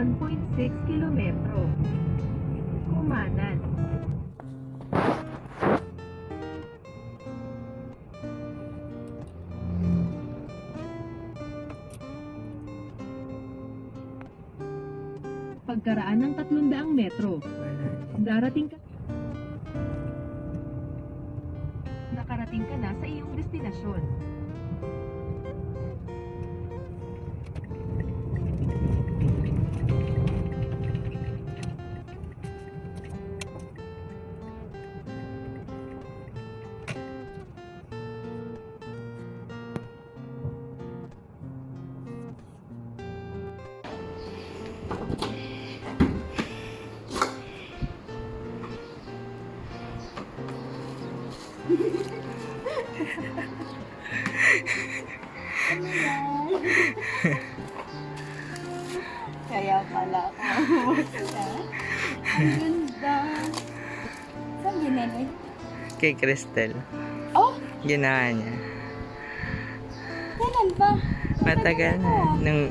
1.6 kilometro. Kumanan. Pagkaraan ng 300 metro, nakarating ka na sa iyong destinasyon. Kaya pala ako. Ang ganda. Saan ginanay? Kay Cristel. Oh, Ginawa niya. kailan ba? Matagal na. Nung,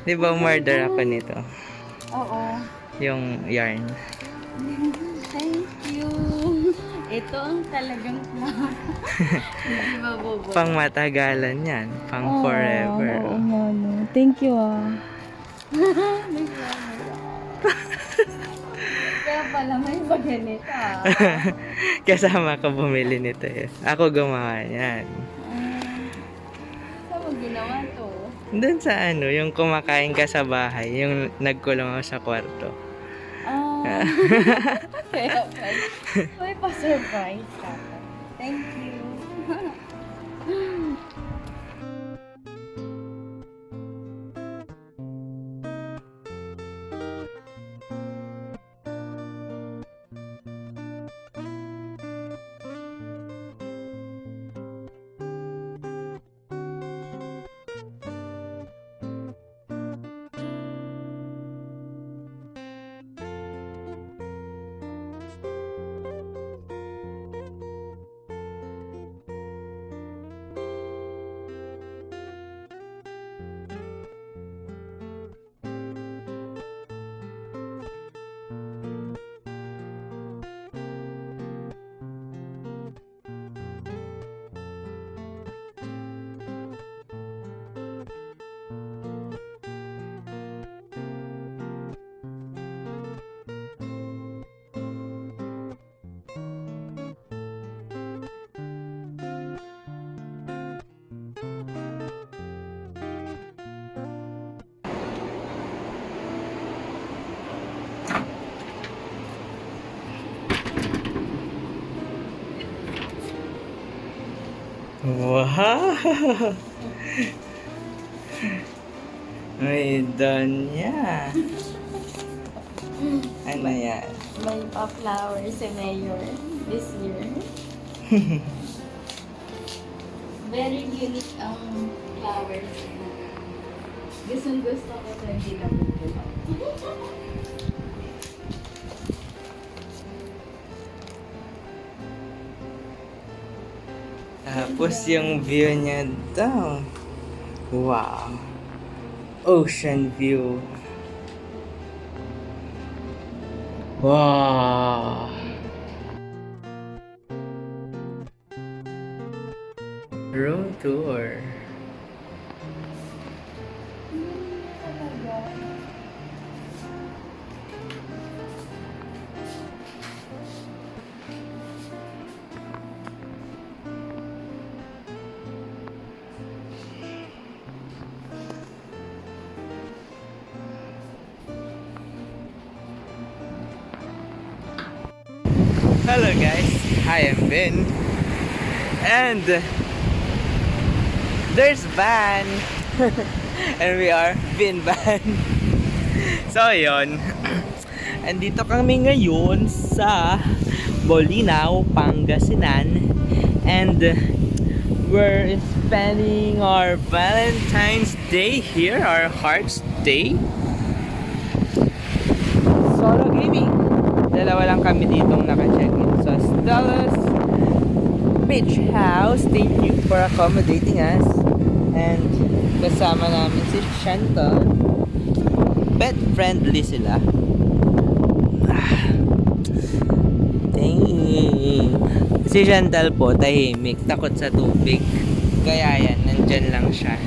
di ba umorder ako nito? Oo. Yung yarn. Thank you. Ito ang talagang plan. Hindi mabubuo. Pang matagalan yan. Pang forever. Oo nga, no. Thank you, Kaya pala may maganito, Kasama ko bumili nito eh. Ako gumawa yan. Saan mo ginawa to? Doon sa ano, yung kumakain ka sa bahay. Yung nagkulong ako sa kwarto. Kaya pala. May pa-surprise ka. Thank you. Wow! May donya. Ano yan? May pa-flowers si Mayor this year. Very unique ang flowers. Gusto ko sa hindi nabubulok. Tapos yung view niya daw. Wow. Ocean view. Wow. Room tour. Hello guys, I am Vin, and there's Van, and we are VinVan. So yon, andito kami ngayon sa Bolinao, Pangasinan, and we're spending our Valentine's Day here, our Heart's Day. Solo gaming. Dalawa lang kami ditong naka-check-in sa Stella's Beach House. Thank you for accommodating us. And kasama namin si Chantal. pet friendly sila. Dang. Si Chantal po, tahimik, takot sa tubig. Kaya yan, nandyan lang siya.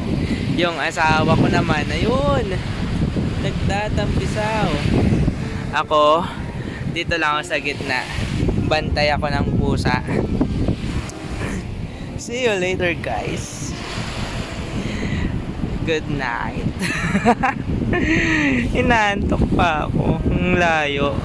Yung asawa ko naman, ayun, nagtatampisaw. Ako, dito lang ako sa gitna. Bantay ako ng pusa. See you later, guys. Good night. Inaantok pa ako. Ang layo.